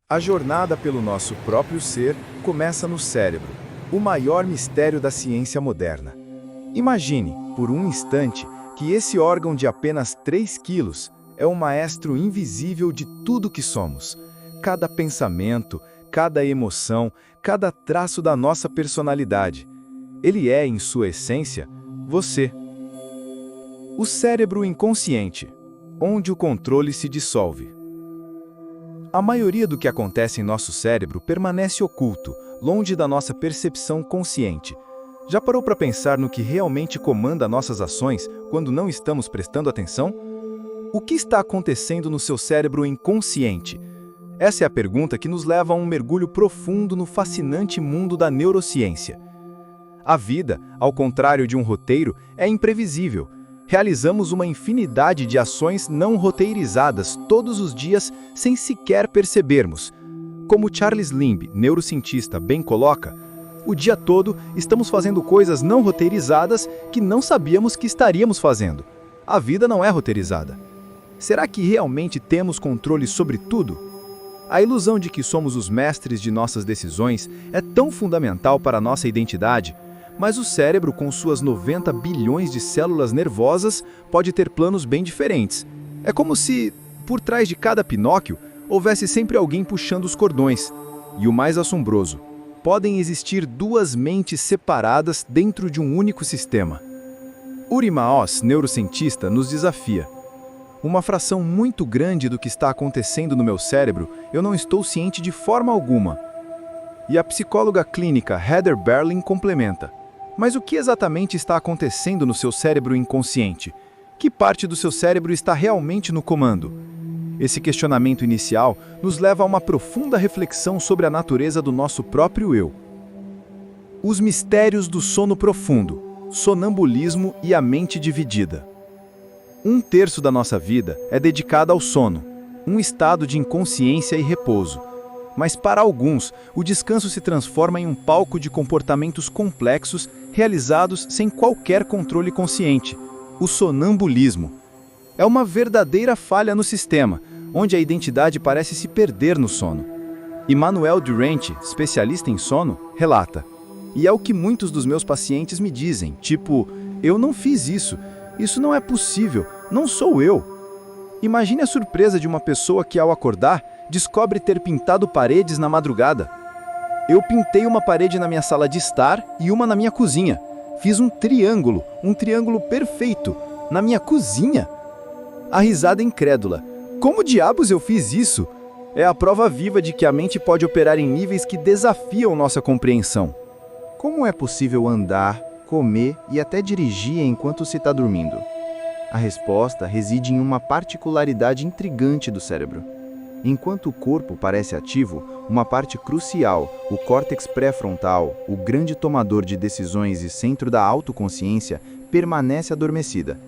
A jornada pelo nosso próprio ser começa no cérebro, o maior mistério da ciência moderna. Imagine, por um instante, que esse órgão de apenas 3 quilos é o maestro invisível de tudo que somos. Cada pensamento, cada emoção, cada traço da nossa personalidade. Ele é, em sua essência, você. O cérebro inconsciente, onde o controle se dissolve. A maioria do que acontece em nosso cérebro permanece oculto, longe da nossa percepção consciente. Já parou para pensar no que realmente comanda nossas ações quando não estamos prestando atenção? O que está acontecendo no seu cérebro inconsciente? Essa é a pergunta que nos leva a um mergulho profundo no fascinante mundo da neurociência. A vida, ao contrário de um roteiro, é imprevisível. Realizamos uma infinidade de ações não roteirizadas todos os dias sem sequer percebermos. Como Charles Limb, neurocientista, bem coloca, o dia todo estamos fazendo coisas não roteirizadas que não sabíamos que estaríamos fazendo. A vida não é roteirizada. Será que realmente temos controle sobre tudo? A ilusão de que somos os mestres de nossas decisões é tão fundamental para a nossa identidade, mas o cérebro, com suas 90 bilhões de células nervosas, pode ter planos bem diferentes. É como se, por trás de cada Pinóquio, houvesse sempre alguém puxando os cordões. E o mais assombroso, podem existir duas mentes separadas dentro de um único sistema. Uri Maoz, neurocientista, nos desafia. Uma fração muito grande do que está acontecendo no meu cérebro, eu não estou ciente de forma alguma. E a psicóloga clínica Heather Berlin complementa. Mas o que exatamente está acontecendo no seu cérebro inconsciente? Que parte do seu cérebro está realmente no comando? Esse questionamento inicial nos leva a uma profunda reflexão sobre a natureza do nosso próprio eu. Os mistérios do sono profundo, sonambulismo e a mente dividida. 1/3 da nossa vida é dedicada ao sono, um estado de inconsciência e repouso. Mas para alguns, o descanso se transforma em um palco de comportamentos complexos realizados sem qualquer controle consciente, o sonambulismo. É uma verdadeira falha no sistema, onde a identidade parece se perder no sono. Emmanuel Durant, especialista em sono, relata: "E é o que muitos dos meus pacientes me dizem, tipo, eu não fiz isso não é possível, não sou eu." Imagine a surpresa de uma pessoa que, ao acordar, descobre ter pintado paredes na madrugada. Eu pintei uma parede na minha sala de estar e uma na minha cozinha. Fiz um triângulo perfeito, na minha cozinha. A risada incrédula. Como diabos eu fiz isso? É a prova viva de que a mente pode operar em níveis que desafiam nossa compreensão. Como é possível andar, comer e até dirigir enquanto se está dormindo? A resposta reside em uma particularidade intrigante do cérebro. Enquanto o corpo parece ativo, uma parte crucial, o córtex pré-frontal, o grande tomador de decisões e centro da autoconsciência, permanece adormecida.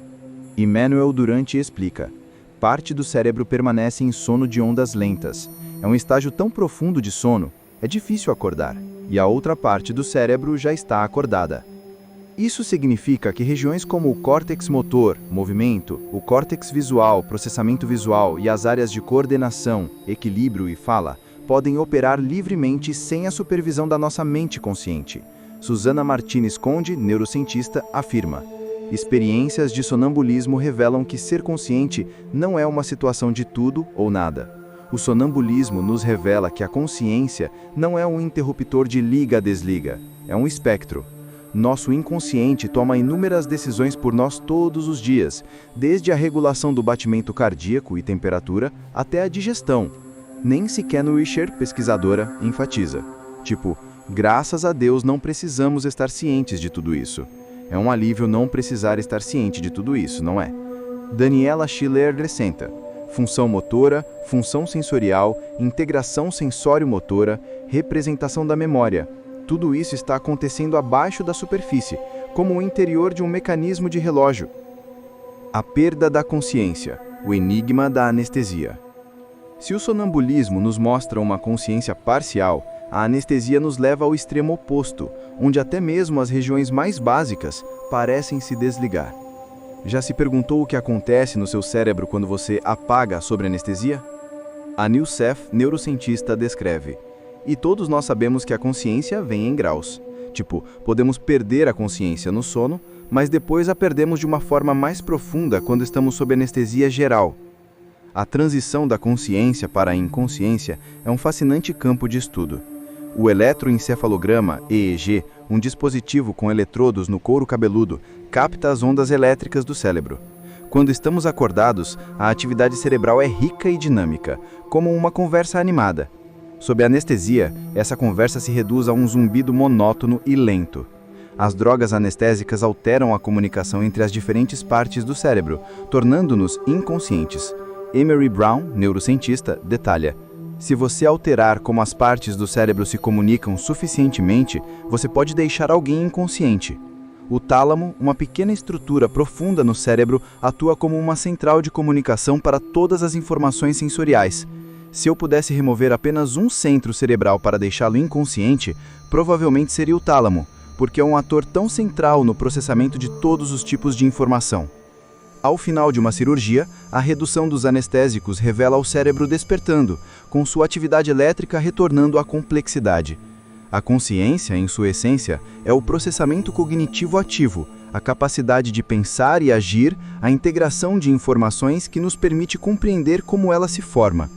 Emmanuel Durant explica: parte do cérebro permanece em sono de ondas lentas. É um estágio tão profundo de sono, é difícil acordar, e a outra parte do cérebro já está acordada. Isso significa que regiões como o córtex motor, movimento, o córtex visual, processamento visual e as áreas de coordenação, equilíbrio e fala podem operar livremente sem a supervisão da nossa mente consciente. Susana Martinez Conde, neurocientista, afirma: experiências de sonambulismo revelam que ser consciente não é uma situação de tudo ou nada. O sonambulismo nos revela que a consciência não é um interruptor de liga-desliga, é um espectro. Nosso inconsciente toma inúmeras decisões por nós todos os dias, desde a regulação do batimento cardíaco e temperatura até a digestão. Nancy Kenwisher, pesquisadora, enfatiza: tipo, graças a Deus não precisamos estar cientes de tudo isso. É um alívio não precisar estar ciente de tudo isso, não é? Daniela Schiller acrescenta: função motora, função sensorial, integração sensório-motora, representação da memória. Tudo isso está acontecendo abaixo da superfície, como o interior de um mecanismo de relógio. A perda da consciência, o enigma da anestesia. Se o sonambulismo nos mostra uma consciência parcial, a anestesia nos leva ao extremo oposto, onde até mesmo as regiões mais básicas parecem se desligar. Já se perguntou o que acontece no seu cérebro quando você apaga sob anestesia? Anil Seth, neurocientista, descreve: e todos nós sabemos que a consciência vem em graus. Tipo, podemos perder a consciência no sono, mas depois a perdemos de uma forma mais profunda quando estamos sob anestesia geral. A transição da consciência para a inconsciência é um fascinante campo de estudo. O eletroencefalograma, EEG, um dispositivo com eletrodos no couro cabeludo, capta as ondas elétricas do cérebro. Quando estamos acordados, a atividade cerebral é rica e dinâmica, como uma conversa animada. Sob anestesia, essa conversa se reduz a um zumbido monótono e lento. As drogas anestésicas alteram a comunicação entre as diferentes partes do cérebro, tornando-nos inconscientes. Emery Brown, neurocientista, detalha: se você alterar como as partes do cérebro se comunicam suficientemente, você pode deixar alguém inconsciente. O tálamo, uma pequena estrutura profunda no cérebro, atua como uma central de comunicação para todas as informações sensoriais. Se eu pudesse remover apenas um centro cerebral para deixá-lo inconsciente, provavelmente seria o tálamo, porque é um ator tão central no processamento de todos os tipos de informação. Ao final de uma cirurgia, a redução dos anestésicos revela o cérebro despertando, com sua atividade elétrica retornando à complexidade. A consciência, em sua essência, é o processamento cognitivo ativo, a capacidade de pensar e agir, a integração de informações que nos permite compreender como ela se forma.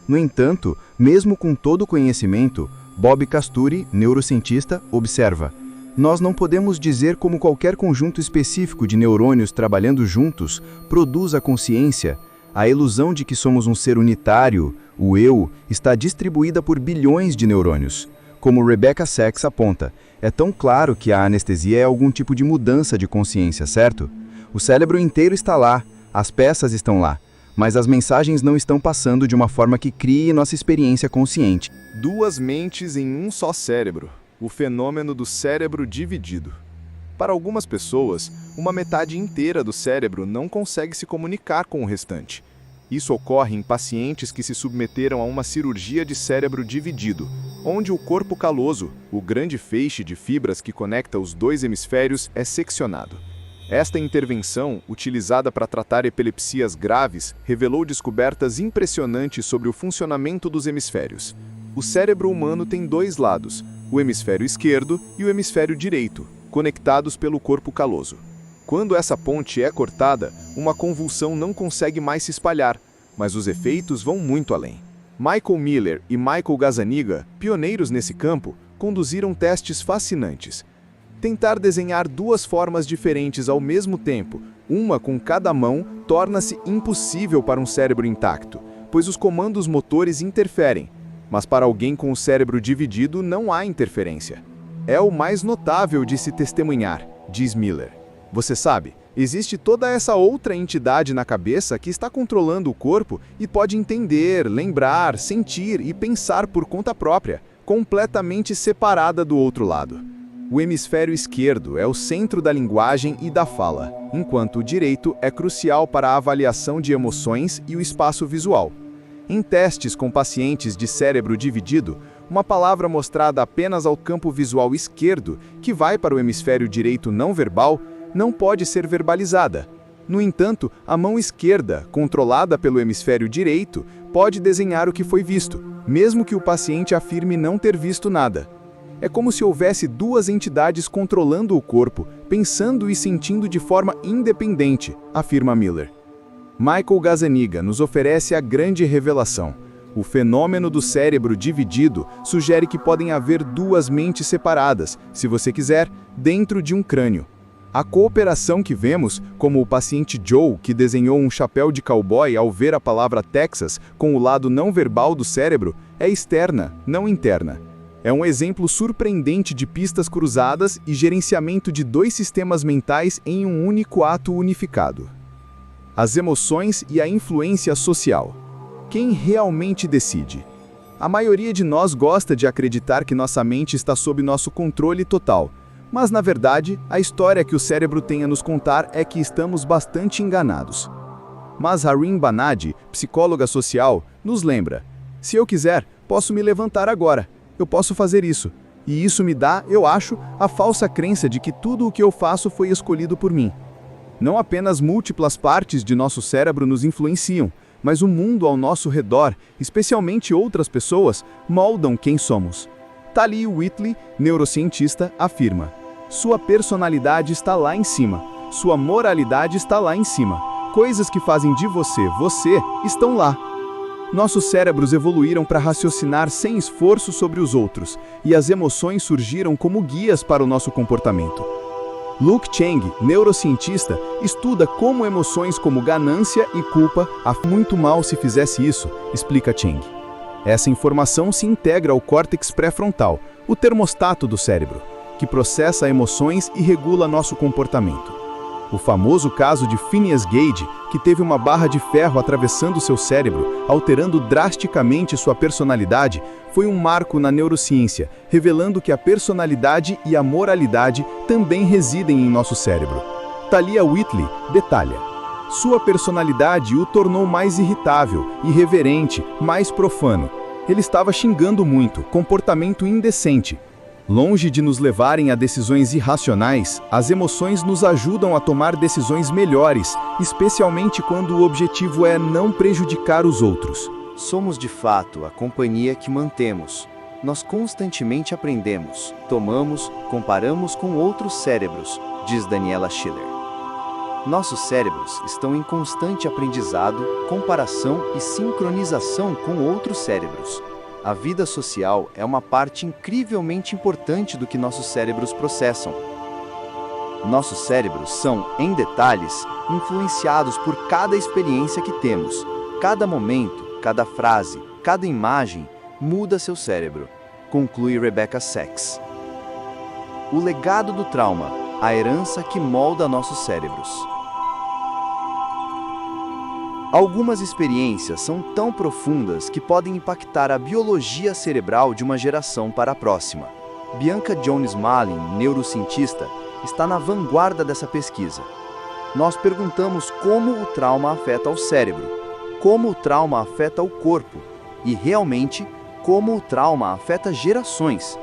No entanto, mesmo com todo o conhecimento, Bob Casturi, neurocientista, observa: nós não podemos dizer como qualquer conjunto específico de neurônios trabalhando juntos produz a consciência. A ilusão de que somos um ser unitário, o eu, está distribuída por bilhões de neurônios. Como Rebecca Sachs aponta, é tão claro que a anestesia é algum tipo de mudança de consciência, certo? O cérebro inteiro está lá, as peças estão lá, mas as mensagens não estão passando de uma forma que crie nossa experiência consciente. Duas mentes em um só cérebro. O fenômeno do cérebro dividido. Para algumas pessoas, uma metade inteira do cérebro não consegue se comunicar com o restante. Isso ocorre em pacientes que se submeteram a uma cirurgia de cérebro dividido, onde o corpo caloso, o grande feixe de fibras que conecta os dois hemisférios, é seccionado. Esta intervenção, utilizada para tratar epilepsias graves, revelou descobertas impressionantes sobre o funcionamento dos hemisférios. O cérebro humano tem dois lados, o hemisfério esquerdo e o hemisfério direito, conectados pelo corpo caloso. Quando essa ponte é cortada, uma convulsão não consegue mais se espalhar, mas os efeitos vão muito além. Michael Miller e Michael Gazzaniga, pioneiros nesse campo, conduziram testes fascinantes. Tentar desenhar duas formas diferentes ao mesmo tempo, uma com cada mão, torna-se impossível para um cérebro intacto, pois os comandos motores interferem. Mas para alguém com o cérebro dividido não há interferência. É o mais notável de se testemunhar, diz Miller. Você sabe, existe toda essa outra entidade na cabeça que está controlando o corpo e pode entender, lembrar, sentir e pensar por conta própria, completamente separada do outro lado. O hemisfério esquerdo é o centro da linguagem e da fala, enquanto o direito é crucial para a avaliação de emoções e o espaço visual. Em testes com pacientes de cérebro dividido, uma palavra mostrada apenas ao campo visual esquerdo, que vai para o hemisfério direito não verbal, não pode ser verbalizada. No entanto, a mão esquerda, controlada pelo hemisfério direito, pode desenhar o que foi visto, mesmo que o paciente afirme não ter visto nada. É como se houvesse duas entidades controlando o corpo, pensando e sentindo de forma independente, afirma Miller. Michael Gazzaniga nos oferece a grande revelação. O fenômeno do cérebro dividido sugere que podem haver duas mentes separadas, se você quiser, dentro de um crânio. A cooperação que vemos, como o paciente Joe, que desenhou um chapéu de cowboy ao ver a palavra Texas com o lado não verbal do cérebro, é externa, não interna. É um exemplo surpreendente de pistas cruzadas e gerenciamento de dois sistemas mentais em um único ato unificado. As emoções e a influência social. Quem realmente decide? A maioria de nós gosta de acreditar que nossa mente está sob nosso controle total, mas na verdade, a história que o cérebro tem a nos contar é que estamos bastante enganados. Mas Harim Banadi, psicóloga social, nos lembra: se eu quiser, posso me levantar agora. Eu posso fazer isso. E isso me dá, eu acho, a falsa crença de que tudo o que eu faço foi escolhido por mim. Não apenas múltiplas partes de nosso cérebro nos influenciam, mas o mundo ao nosso redor, especialmente outras pessoas, moldam quem somos. Tali Whitley, neurocientista, afirma: sua personalidade está lá em cima, sua moralidade está lá em cima. Coisas que fazem de você, estão lá. Nossos cérebros evoluíram para raciocinar sem esforço sobre os outros, e as emoções surgiram como guias para o nosso comportamento. Luke Cheng, neurocientista, estuda como emoções como ganância e culpa muito mal se fizesse isso, explica Cheng. Essa informação se integra ao córtex pré-frontal, o termostato do cérebro, que processa emoções e regula nosso comportamento. O famoso caso de Phineas Gage, que teve uma barra de ferro atravessando seu cérebro, alterando drasticamente sua personalidade, foi um marco na neurociência, revelando que a personalidade e a moralidade também residem em nosso cérebro. Talia Whitley detalha: sua personalidade o tornou mais irritável, irreverente, mais profano. Ele estava xingando muito, comportamento indecente. Longe de nos levarem a decisões irracionais, as emoções nos ajudam a tomar decisões melhores, especialmente quando o objetivo é não prejudicar os outros. Somos de fato a companhia que mantemos. Nós constantemente aprendemos, tomamos, comparamos com outros cérebros, diz Daniela Schiller. Nossos cérebros estão em constante aprendizado, comparação e sincronização com outros cérebros. A vida social é uma parte incrivelmente importante do que nossos cérebros processam. Nossos cérebros são, em detalhes, influenciados por cada experiência que temos. Cada momento, cada frase, cada imagem muda seu cérebro, conclui Rebecca Sachs. O legado do trauma, a herança que molda nossos cérebros. Algumas experiências são tão profundas que podem impactar a biologia cerebral de uma geração para a próxima. Bianca Jones Malin, neurocientista, está na vanguarda dessa pesquisa. Nós perguntamos como o trauma afeta o cérebro, como o trauma afeta o corpo e, realmente, como o trauma afeta gerações.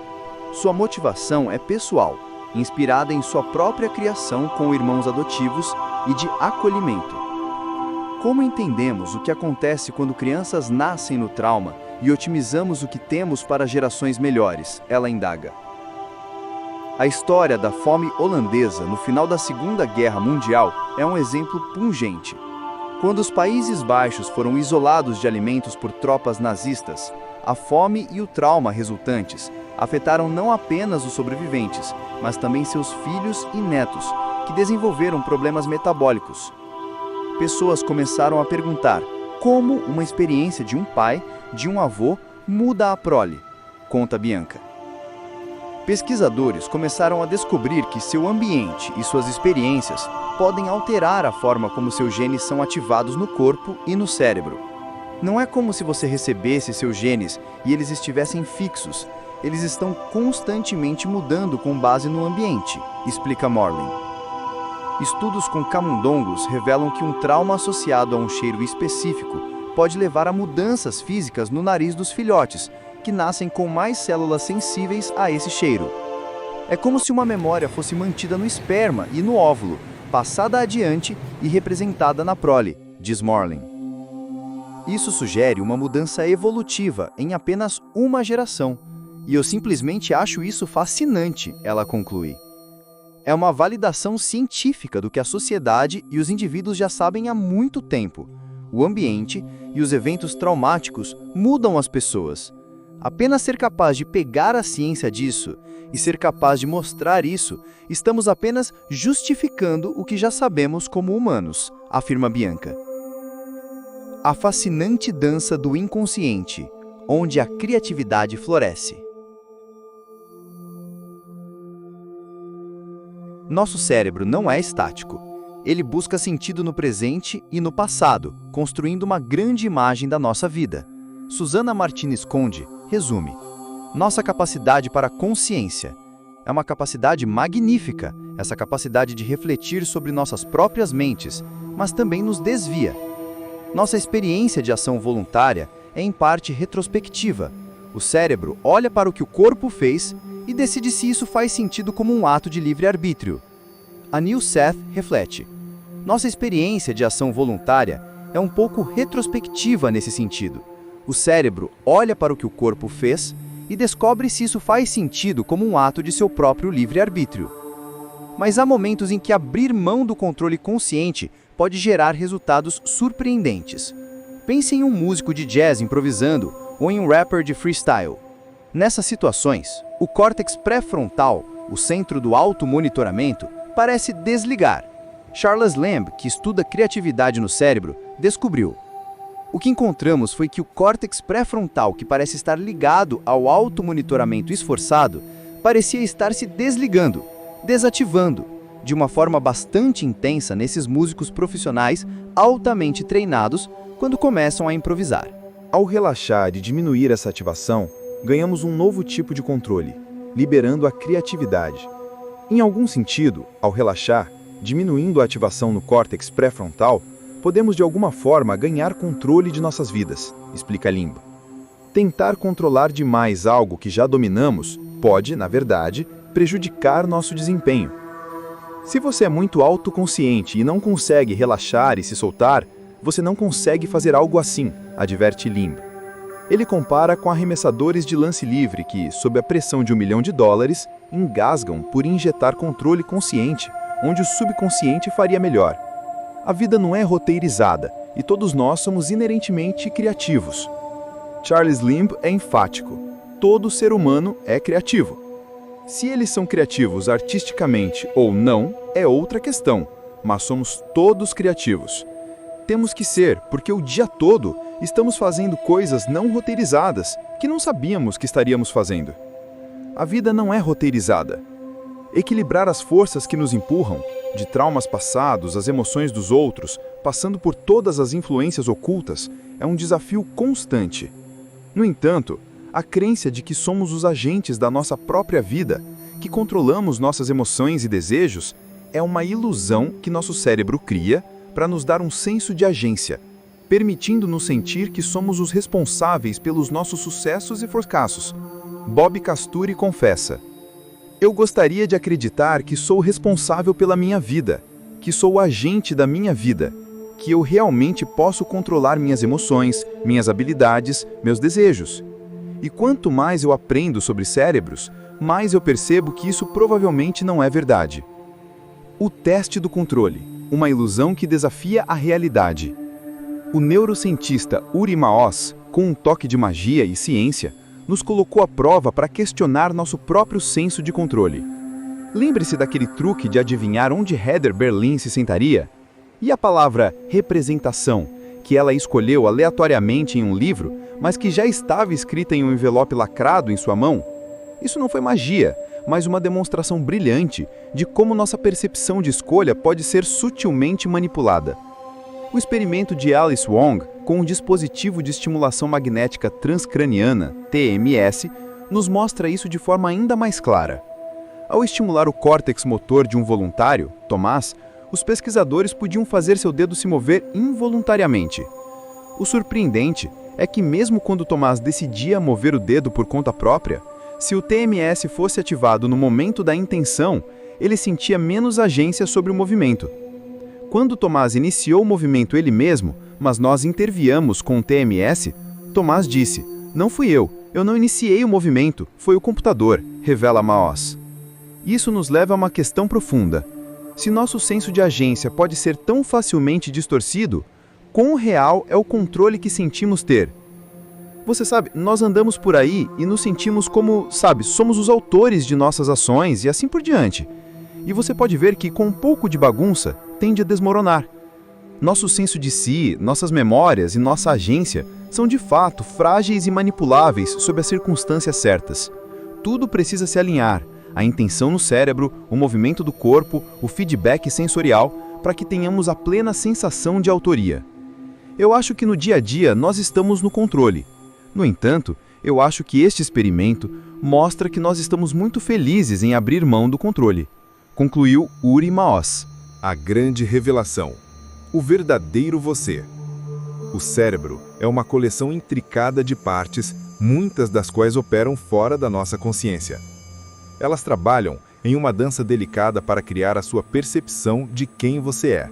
Sua motivação é pessoal, inspirada em sua própria criação com irmãos adotivos e de acolhimento. Como entendemos o que acontece quando crianças nascem no trauma e otimizamos o que temos para gerações melhores? Ela indaga. A história da fome holandesa no final da Segunda Guerra Mundial é um exemplo pungente. Quando os Países Baixos foram isolados de alimentos por tropas nazistas, a fome e o trauma resultantes afetaram não apenas os sobreviventes, mas também seus filhos e netos, que desenvolveram problemas metabólicos. Pessoas começaram a perguntar como uma experiência de um pai, de um avô, muda a prole, conta Bianca. Pesquisadores começaram a descobrir que seu ambiente e suas experiências podem alterar a forma como seus genes são ativados no corpo e no cérebro. Não é como se você recebesse seus genes e eles estivessem fixos, eles estão constantemente mudando com base no ambiente, explica Morlin. Estudos com camundongos revelam que um trauma associado a um cheiro específico pode levar a mudanças físicas no nariz dos filhotes, que nascem com mais células sensíveis a esse cheiro. É como se uma memória fosse mantida no esperma e no óvulo, passada adiante e representada na prole, diz Morlin. Isso sugere uma mudança evolutiva em apenas uma geração, e eu simplesmente acho isso fascinante, ela conclui. É uma validação científica do que a sociedade e os indivíduos já sabem há muito tempo. O ambiente e os eventos traumáticos mudam as pessoas. Apenas ser capaz de pegar a ciência disso e ser capaz de mostrar isso, estamos apenas justificando o que já sabemos como humanos, afirma Bianca. A fascinante dança do inconsciente, onde a criatividade floresce. Nosso cérebro não é estático. Ele busca sentido no presente e no passado, construindo uma grande imagem da nossa vida. Susana Martinez Conde resume: nossa capacidade para consciência é uma capacidade magnífica, essa capacidade de refletir sobre nossas próprias mentes, mas também nos desvia. Nossa experiência de ação voluntária é em parte retrospectiva. O cérebro olha para o que o corpo fez e decide se isso faz sentido como um ato de livre-arbítrio. Anil Seth reflete: nossa experiência de ação voluntária é um pouco retrospectiva nesse sentido. O cérebro olha para o que o corpo fez e descobre se isso faz sentido como um ato de seu próprio livre-arbítrio. Mas há momentos em que abrir mão do controle consciente pode gerar resultados surpreendentes. Pense em um músico de jazz improvisando ou em um rapper de freestyle. Nessas situações, o córtex pré-frontal, o centro do automonitoramento, parece desligar. Charles Lamb, que estuda criatividade no cérebro, descobriu. O que encontramos foi que o córtex pré-frontal, que parece estar ligado ao automonitoramento esforçado, parecia estar se desligando, desativando, de uma forma bastante intensa nesses músicos profissionais altamente treinados quando começam a improvisar. Ao relaxar e diminuir essa ativação, ganhamos um novo tipo de controle, liberando a criatividade. Em algum sentido, ao relaxar, diminuindo a ativação no córtex pré-frontal, podemos de alguma forma ganhar controle de nossas vidas, explica Limb. Tentar controlar demais algo que já dominamos pode, na verdade, prejudicar nosso desempenho. Se você é muito autoconsciente e não consegue relaxar e se soltar, você não consegue fazer algo assim, adverte Limb. Ele compara com arremessadores de lance livre que, sob a pressão de $1 milhão, engasgam por injetar controle consciente, onde o subconsciente faria melhor. A vida não é roteirizada e todos nós somos inerentemente criativos. Charles Limb é enfático: todo ser humano é criativo. Se eles são criativos artisticamente ou não, é outra questão, mas somos todos criativos. Temos que ser, porque o dia todo estamos fazendo coisas não roteirizadas que não sabíamos que estaríamos fazendo. A vida não é roteirizada. Equilibrar as forças que nos empurram, de traumas passados, as emoções dos outros, passando por todas as influências ocultas, é um desafio constante. No entanto, a crença de que somos os agentes da nossa própria vida, que controlamos nossas emoções e desejos, é uma ilusão que nosso cérebro cria para nos dar um senso de agência, permitindo-nos sentir que somos os responsáveis pelos nossos sucessos e fracassos. Bob Casturi confessa: eu gostaria de acreditar que sou responsável pela minha vida, que sou o agente da minha vida, que eu realmente posso controlar minhas emoções, minhas habilidades, meus desejos. E quanto mais eu aprendo sobre cérebros, mais eu percebo que isso provavelmente não é verdade. O teste do controle. Uma ilusão que desafia a realidade. O neurocientista Uri Maoz, com um toque de magia e ciência, nos colocou à prova para questionar nosso próprio senso de controle. Lembre-se daquele truque de adivinhar onde Heather Berlin se sentaria? E a palavra representação, que ela escolheu aleatoriamente em um livro, mas que já estava escrita em um envelope lacrado em sua mão? Isso não foi magia, mas uma demonstração brilhante de como nossa percepção de escolha pode ser sutilmente manipulada. O experimento de Alice Wong, com um dispositivo de estimulação magnética transcraniana, TMS, nos mostra isso de forma ainda mais clara. Ao estimular o córtex motor de um voluntário, Tomás, os pesquisadores podiam fazer seu dedo se mover involuntariamente. O surpreendente é que mesmo quando Tomás decidia mover o dedo por conta própria, se o TMS fosse ativado no momento da intenção, ele sentia menos agência sobre o movimento. Quando Tomás iniciou o movimento ele mesmo, mas nós interviemos com o TMS, Tomás disse: não fui eu não iniciei o movimento, foi o computador, revela Maoz. Isso nos leva a uma questão profunda. Se nosso senso de agência pode ser tão facilmente distorcido, quão real é o controle que sentimos ter? Você sabe, nós andamos por aí e nos sentimos como, somos os autores de nossas ações e assim por diante. E você pode ver que com um pouco de bagunça, tende a desmoronar. Nosso senso de si, nossas memórias e nossa agência são de fato frágeis e manipuláveis sob as circunstâncias certas. Tudo precisa se alinhar, a intenção no cérebro, o movimento do corpo, o feedback sensorial, para que tenhamos a plena sensação de autoria. Eu acho que no dia a dia nós estamos no controle. No entanto, eu acho que este experimento mostra que nós estamos muito felizes em abrir mão do controle, concluiu Uri Maoz. A grande revelação. O verdadeiro você. O cérebro é uma coleção intricada de partes, muitas das quais operam fora da nossa consciência. Elas trabalham em uma dança delicada para criar a sua percepção de quem você é.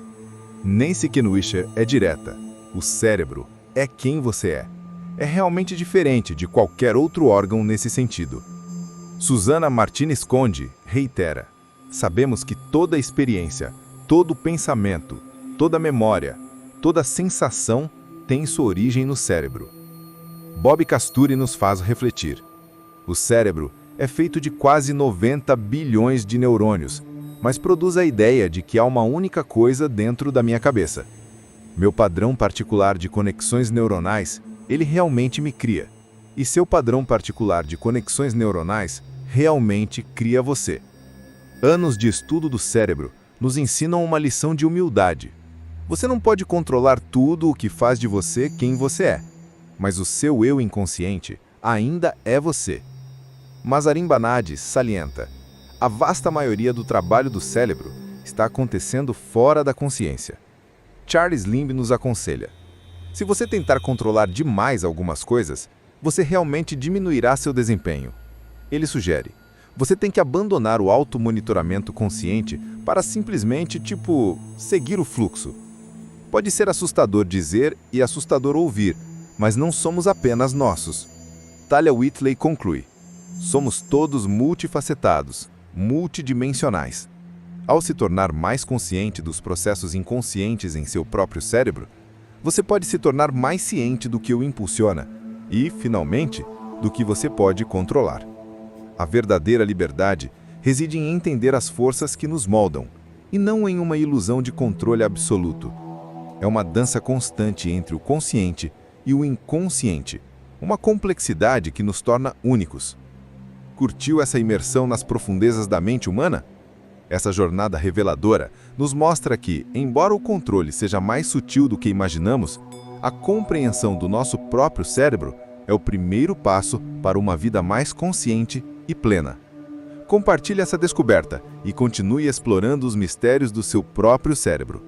Nancy Kenwisher é direta. O cérebro é quem você é. É realmente diferente de qualquer outro órgão nesse sentido. Susana Martinez Conde reitera: sabemos que toda experiência, todo pensamento, toda memória, toda sensação tem sua origem no cérebro. Bob Casturi nos faz refletir. O cérebro é feito de quase 90 bilhões de neurônios, mas produz a ideia de que há uma única coisa dentro da minha cabeça. Meu padrão particular de conexões neuronais, ele realmente me cria. E seu padrão particular de conexões neuronais realmente cria você. Anos de estudo do cérebro nos ensinam uma lição de humildade. Você não pode controlar tudo o que faz de você quem você é, mas o seu eu inconsciente ainda é você. Masarin Banades salienta: a vasta maioria do trabalho do cérebro está acontecendo fora da consciência. Charles Limb nos aconselha: se você tentar controlar demais algumas coisas, você realmente diminuirá seu desempenho. Ele sugere: você tem que abandonar o automonitoramento consciente para simplesmente, seguir o fluxo. Pode ser assustador dizer e assustador ouvir, mas não somos apenas nossos. Talia Whitley conclui: somos todos multifacetados, multidimensionais. Ao se tornar mais consciente dos processos inconscientes em seu próprio cérebro, você pode se tornar mais ciente do que o impulsiona e, finalmente, do que você pode controlar. A verdadeira liberdade reside em entender as forças que nos moldam, e não em uma ilusão de controle absoluto. É uma dança constante entre o consciente e o inconsciente, uma complexidade que nos torna únicos. Curtiu essa imersão nas profundezas da mente humana? Essa jornada reveladora nos mostra que, embora o controle seja mais sutil do que imaginamos, a compreensão do nosso próprio cérebro é o primeiro passo para uma vida mais consciente e plena. Compartilhe essa descoberta e continue explorando os mistérios do seu próprio cérebro.